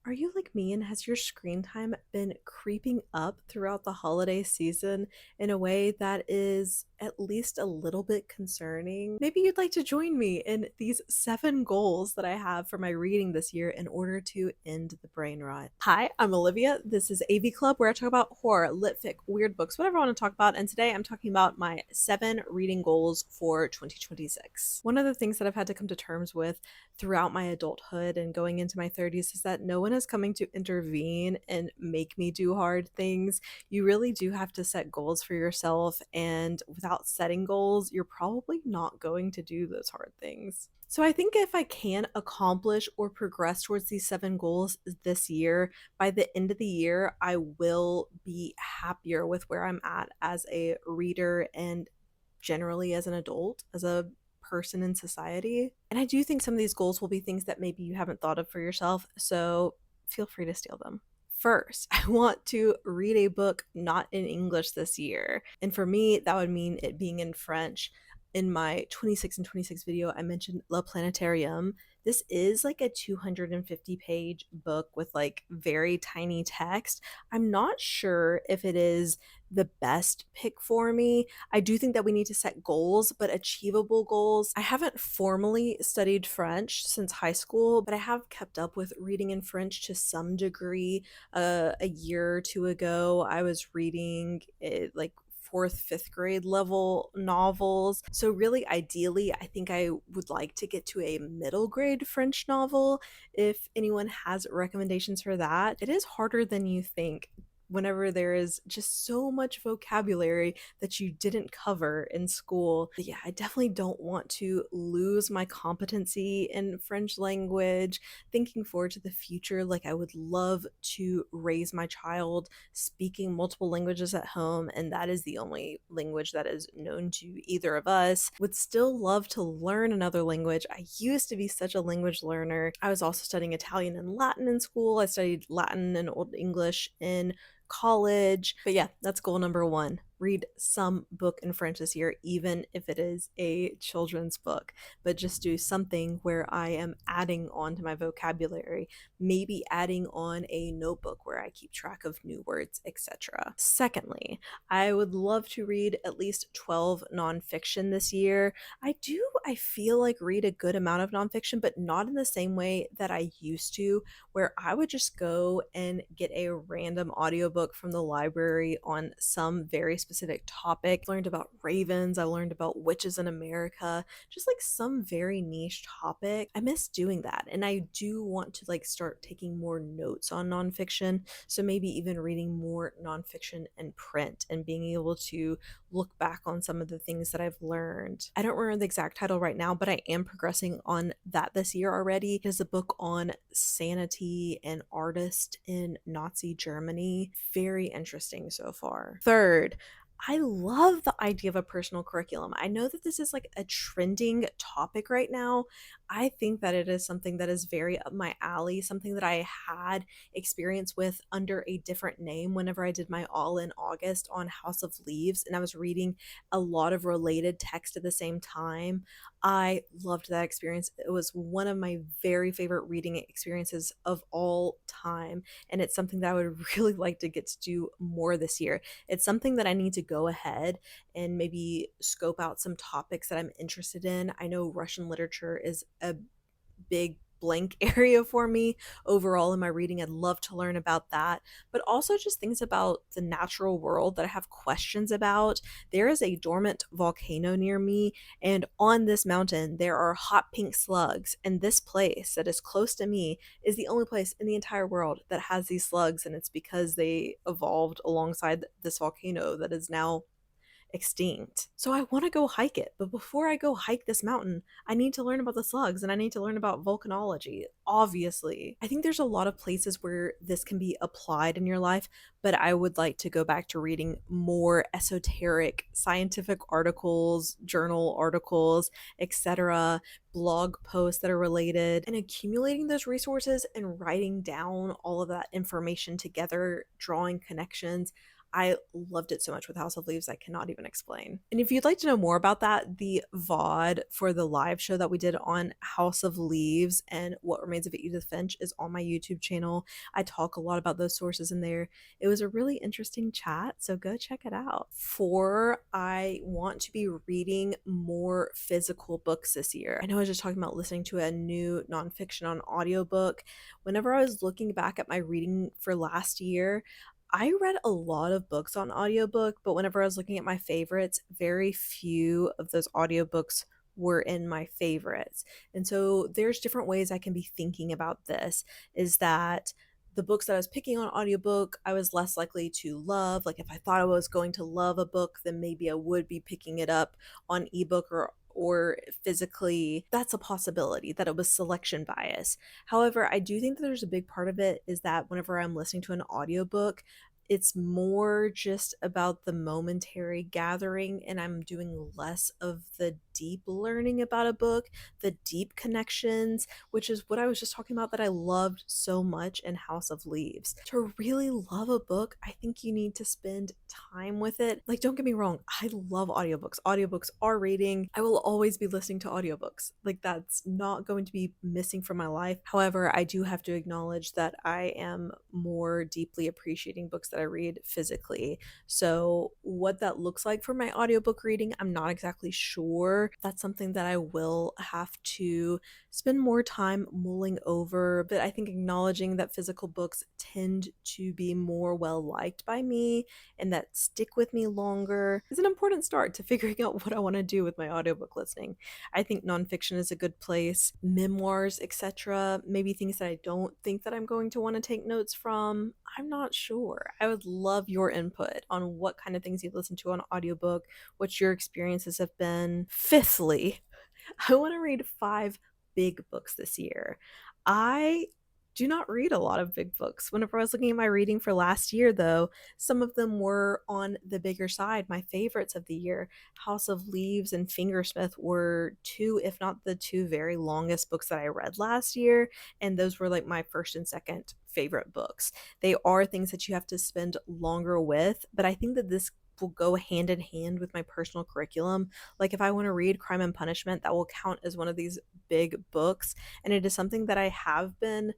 Are you like me and has your screen time been creeping up throughout the holiday season in a way that is at least a little bit concerning? Maybe you'd like to join me in these 7 goals that I have for my reading this year in order to end the brain rot. Hi, I'm Olivia. This is AV Club where I talk about horror, lit fic, weird books, whatever I want to talk about. And today I'm talking about my 7 reading goals for 2026. One of the things that I've had to come to terms with throughout my adulthood and going into my 30s is that no one is coming to intervene and make me do hard things. You really do have to set goals for yourself, and without setting goals, you're probably not going to do those hard things. So I think if I can accomplish or progress towards these 7 goals this year, by the end of the year, I will be happier with where I'm at as a reader and generally as an adult, as a person in society. And I do think some of these goals will be things that maybe you haven't thought of for yourself, so feel free to steal them. First, I want to read a book not in English this year. And for me, that would mean it being in French. In my 26 and 26 video, I mentioned Le Planetarium. This is like a 250-page book with like very tiny text. I'm not sure if it is the best pick for me. I do think that we need to set goals, but achievable goals. I haven't formally studied French since high school, but I have kept up with reading in French to some degree. A year or two ago, I was reading like fourth, fifth grade level novels. So, really, ideally, I think I would like to get to a middle grade French novel. If anyone has recommendations for that, it is harder than you think whenever there is just so much vocabulary that you didn't cover in school. But yeah, I definitely don't want to lose my competency in French language. Thinking forward to the future, like I would love to raise my child speaking multiple languages at home, and that is the only language that is known to either of us. Would still love to learn another language. I used to be such a language learner. I was also studying Italian and Latin in school. I studied Latin and Old English in college. But yeah, that's goal number 1. Read some book in French this year, even if it is a children's book, but just do something where I am adding on to my vocabulary, maybe adding on a notebook where I keep track of new words, etc. Secondly, I would love to read at least 12 nonfiction this year. I feel like read a good amount of nonfiction, but not in the same way that I used to, where I would just go and get a random audiobook from the library on some very specific topic. I learned about ravens, I learned about witches in America, just like some very niche topic. I miss doing that, and I do want to like start taking more notes on nonfiction, so maybe even reading more nonfiction in print and being able to look back on some of the things that I've learned. I don't remember the exact title right now, but I am progressing on that this year already. It is a book on sanity and artist in Nazi Germany. Very interesting so far. Third, I love the idea of a personal curriculum. I know that this is like a trending topic right now. I think that it is something that is very up my alley, something that I had experience with under a different name whenever I did my all in August on House of Leaves, and I was reading a lot of related text at the same time. I loved that experience. It was one of my very favorite reading experiences of all time, and it's something that I would really like to get to do more this year. It's something that I need to go ahead and maybe scope out some topics that I'm interested in. I know Russian literature is a big blank area for me overall in my reading. I'd love to learn about that, but also just things about the natural world that I have questions about. There is a dormant volcano near me, and on this mountain there are hot pink slugs, and this place that is close to me is the only place in the entire world that has these slugs, and it's because they evolved alongside this volcano that is now extinct. So I want to go hike it. But before I go hike this mountain, I need to learn about the slugs and I need to learn about volcanology. Obviously, I think there's a lot of places where this can be applied in your life, but I would like to go back to reading more esoteric scientific articles, journal articles, etc., blog posts that are related, and accumulating those resources and writing down all of that information together, drawing connections. I loved it so much with House of Leaves, I cannot even explain. And if you'd like to know more about that, the VOD for the live show that we did on House of Leaves and What Remains of Edith Finch is on my YouTube channel. I talk a lot about those sources in there. It was a really interesting chat, so go check it out. Four, I want to be reading more physical books this year. I know I was just talking about listening to a new nonfiction on audiobook. Whenever I was looking back at my reading for last year, I read a lot of books on audiobook, but whenever I was looking at my favorites, very few of those audiobooks were in my favorites. And so there's different ways I can be thinking about this is that the books that I was picking on audiobook, I was less likely to love. Like if I thought I was going to love a book, then maybe I would be picking it up on ebook or physically. That's a possibility that it was selection bias. However, I do think that there's a big part of it is that whenever I'm listening to an audiobook, it's more just about the momentary gathering, and I'm doing less of the deep learning about a book, the deep connections, which is what I was just talking about that I loved so much in House of Leaves. To really love a book, I think you need to spend time with it. Like, don't get me wrong, I love audiobooks. Audiobooks are reading. I will always be listening to audiobooks. Like, that's not going to be missing from my life. However, I do have to acknowledge that I am more deeply appreciating books that I read physically. So, what that looks like for my audiobook reading, I'm not exactly sure. That's something that I will have to spend more time mulling over. But I think acknowledging that physical books tend to be more well liked by me and that stick with me longer is an important start to figuring out what I want to do with my audiobook listening. I think nonfiction is a good place, memoirs, etc. Maybe things that I don't think that I'm going to want to take notes from. I'm not sure. I would love your input on what kind of things you listen to on audiobook, what your experiences have been. Fifthly, I want to read 5 big books this year. I do not read a lot of big books. Whenever I was looking at my reading for last year, though, some of them were on the bigger side. My favorites of the year, House of Leaves and Fingersmith, were two, if not the two very longest books that I read last year. And those were like my first and second favorite books. They are things that you have to spend longer with, but I think that this will go hand in hand with my personal curriculum. Like if I want to read Crime and Punishment, that will count as one of these big books. And it is something that I have been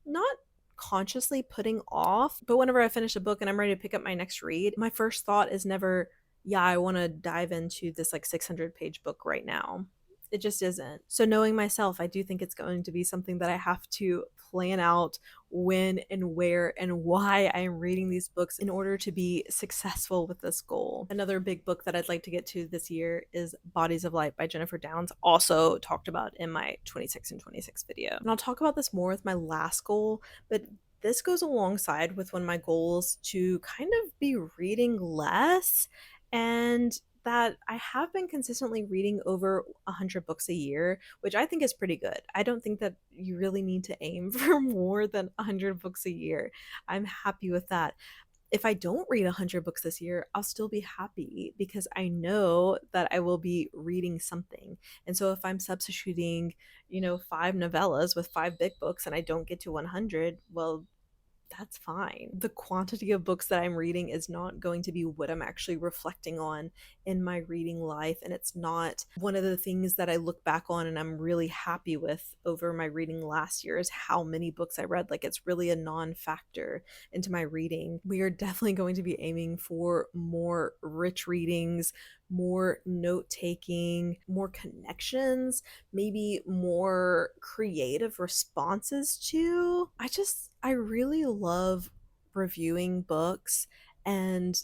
not consciously putting off, but whenever I finish a book and I'm ready to pick up my next read, my first thought is never, yeah, I want to dive into this like 600-page book right now. It just isn't. So knowing myself, I do think it's going to be something that I have to plan out when and where and why I am reading these books in order to be successful with this goal. Another big book that I'd like to get to this year is Bodies of Light by Jennifer Downs, also talked about in my 26 and 26 video. And I'll talk about this more with my last goal, but this goes alongside with one of my goals to kind of be reading less, and that I have been consistently reading over 100 books a year, which I think is pretty good. I don't think that you really need to aim for more than 100 books a year. I'm happy with that. If I don't read 100 books this year, I'll still be happy because I know that I will be reading something. And so if I'm substituting, 5 novellas with 5 big books and I don't get to 100, well, that's fine. The quantity of books that I'm reading is not going to be what I'm actually reflecting on in my reading life. And it's not one of the things that I look back on and I'm really happy with over my reading last year is how many books I read. Like it's really a non factor into my reading. We are definitely going to be aiming for more rich readings, more note taking, more connections, maybe more creative responses to. I really love reviewing books and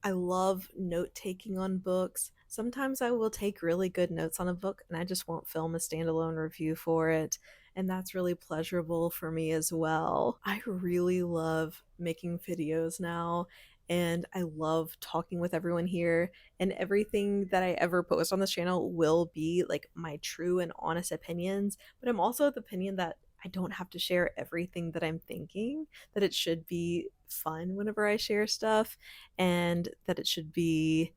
I love note taking on books. Sometimes I will take really good notes on a book and I just won't film a standalone review for it. And that's really pleasurable for me as well. I really love making videos now and I love talking with everyone here. And everything that I ever post on this channel will be like my true and honest opinions. But I'm also of the opinion that I don't have to share everything that I'm thinking, that it should be fun whenever I share stuff and that it should be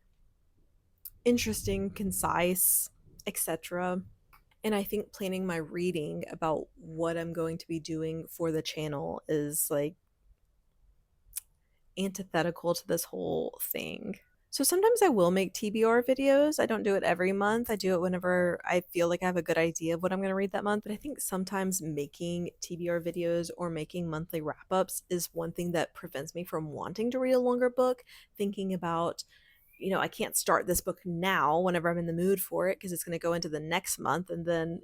interesting, concise, etc. And I think planning my reading about what I'm going to be doing for the channel is like antithetical to this whole thing. So sometimes I will make TBR videos. I don't do it every month. I do it whenever I feel like I have a good idea of what I'm going to read that month. But I think sometimes making TBR videos or making monthly wrap ups is one thing that prevents me from wanting to read a longer book, thinking about, I can't start this book now whenever I'm in the mood for it because it's going to go into the next month. And then,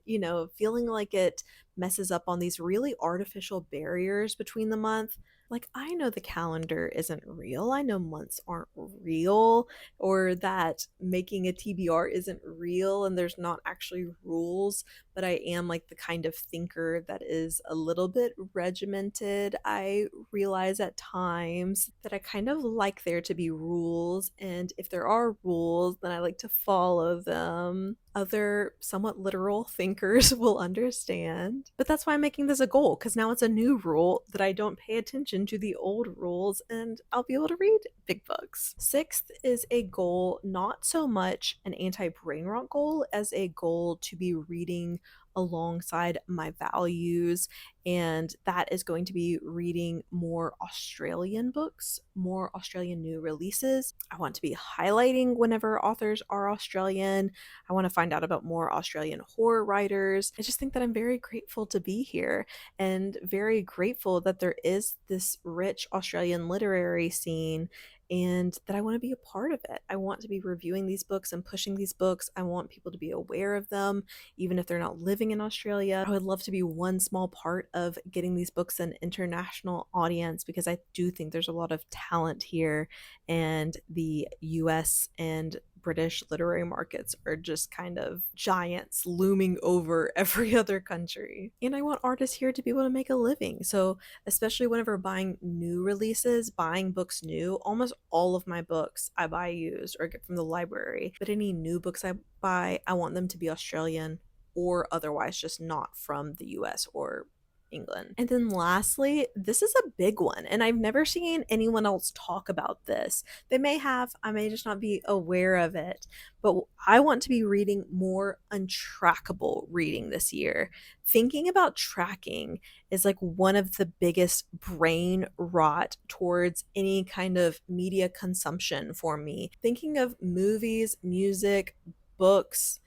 feeling like it messes up on these really artificial barriers between the month. Like, I know the calendar isn't real. I know months aren't real, or that making a TBR isn't real and there's not actually rules. But I am like the kind of thinker that is a little bit regimented. I realize at times that I kind of like there to be rules, and if there are rules, then I like to follow them. Other somewhat literal thinkers will understand. But that's why I'm making this a goal, because now it's a new rule that I don't pay attention to the old rules and I'll be able to read big books. Sixth is a goal, not so much an anti brain rot goal as a goal to be reading alongside my values, and that is going to be reading more Australian books, more Australian new releases. I want to be highlighting whenever authors are Australian. I want to find out about more Australian horror writers. I just think that I'm very grateful to be here and very grateful that there is this rich Australian literary scene and that I want to be a part of it. I want to be reviewing these books and pushing these books. I want people to be aware of them, even if they're not living in Australia. I would love to be one small part of getting these books an international audience, because I do think there's a lot of talent here, and the US and British literary markets are just kind of giants looming over every other country. And I want artists here to be able to make a living. So, especially whenever buying new releases, buying books new, almost all of my books I buy used or get from the library. But any new books I buy, I want them to be Australian or otherwise just not from the US or England. And then lastly, this is a big one, and I've never seen anyone else talk about this. They may have, I may just not be aware of it, but I want to be reading more untrackable reading this year. Thinking about tracking is like one of the biggest brain rot towards any kind of media consumption for me. Thinking of movies, music, books,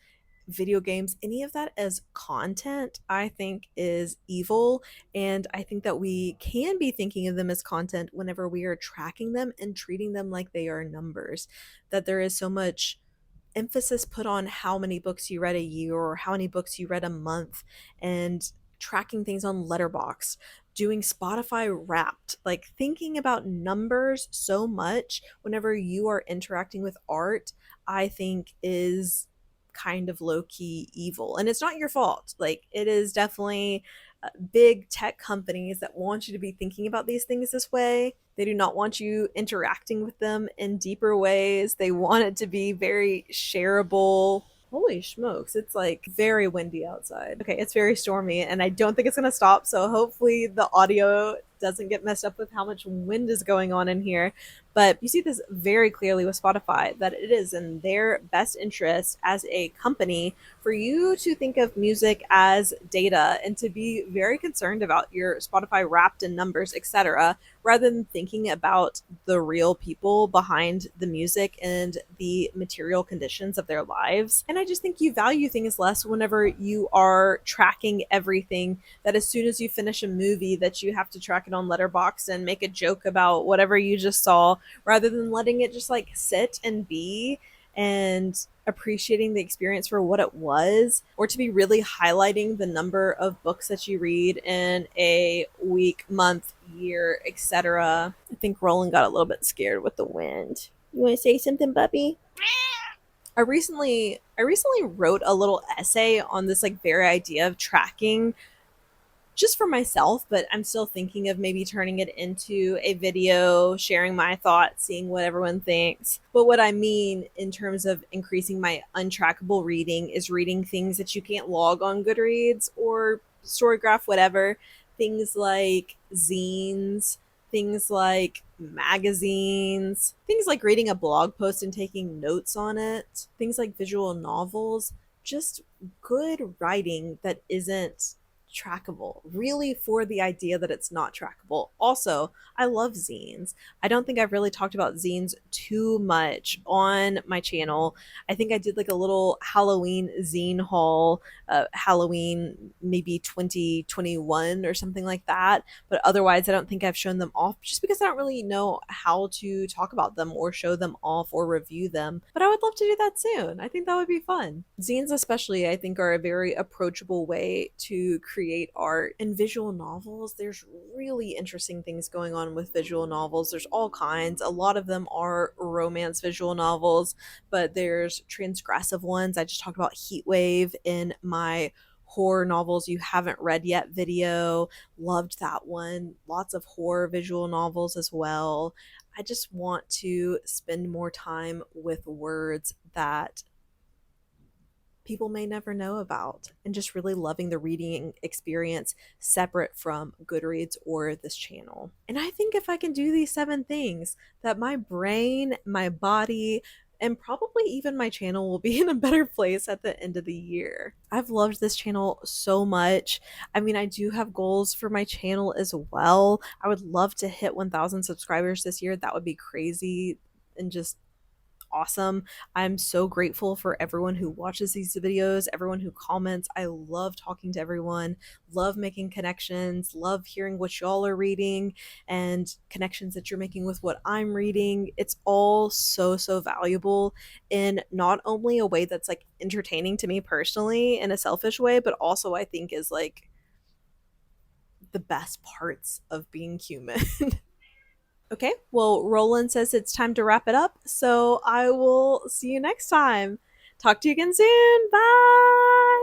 video games, any of that as content, I think is evil. And I think that we can be thinking of them as content whenever we are tracking them and treating them like they are numbers. That there is so much emphasis put on how many books you read a year or how many books you read a month, and tracking things on Letterboxd, doing Spotify Wrapped, like thinking about numbers so much whenever you are interacting with art, I think is kind of low-key evil. And it's not your fault. Like, it is definitely big tech companies that want you to be thinking about these things this way. They do not want you interacting with them in deeper ways. They want it to be very shareable. Holy smokes, it's like very windy outside. Okay, it's very stormy and I don't think it's gonna stop, so hopefully the audio doesn't get messed up with how much wind is going on in here. But you see this very clearly with Spotify, that it is in their best interest as a company for you to think of music as data and to be very concerned about your Spotify wrapped in numbers, etc., rather than thinking about the real people behind the music and the material conditions of their lives. And I just think you value things less whenever you are tracking everything, that as soon as you finish a movie that you have to track it on Letterboxd and make a joke about whatever you just saw, rather than letting it just like sit and be and appreciating the experience for what it was, or to be really highlighting the number of books that you read in a week, month, year, etc. I think Roland got a little bit scared with the wind. You want to say something, puppy? I recently wrote a little essay on this like very idea of tracking, just for myself, but I'm still thinking of maybe turning it into a video, sharing my thoughts, seeing what everyone thinks. But what I mean in terms of increasing my untrackable reading is reading things that you can't log on Goodreads or Storygraph, whatever. Things like zines, things like magazines, things like reading a blog post and taking notes on it, things like visual novels, just good writing that isn't trackable, really for the idea that it's not trackable. Also, I love zines. I don't think I've really talked about zines too much on my channel. I think I did like a little Halloween zine haul, Halloween maybe 2021 or something like that. But otherwise, I don't think I've shown them off just because I don't really know how to talk about them or show them off or review them. But I would love to do that soon. I think that would be fun. Zines, especially, I think are a very approachable way to create art. In visual novels, there's really interesting things going on with visual novels. There's all kinds. A lot of them are romance visual novels, but there's transgressive ones. I just talked about Heatwave in my horror novels you haven't read yet video. Loved that one. Lots of horror visual novels as well. I just want to spend more time with words that people may never know about, and just really loving the reading experience separate from Goodreads or this channel. And I think if I can do these 7 things, that my brain, my body, and probably even my channel will be in a better place at the end of the year. I've loved this channel so much. I mean, I do have goals for my channel as well. I would love to hit 1,000 subscribers this year. That would be crazy and just awesome. I'm so grateful for everyone who watches these videos, everyone who comments. I love talking to everyone, love making connections, love hearing what y'all are reading and connections that you're making with what I'm reading. It's all so, so valuable in not only a way that's like entertaining to me personally in a selfish way, but also I think is like the best parts of being human. Okay, well, Roland says it's time to wrap it up, so I will see you next time. Talk to you again soon. Bye.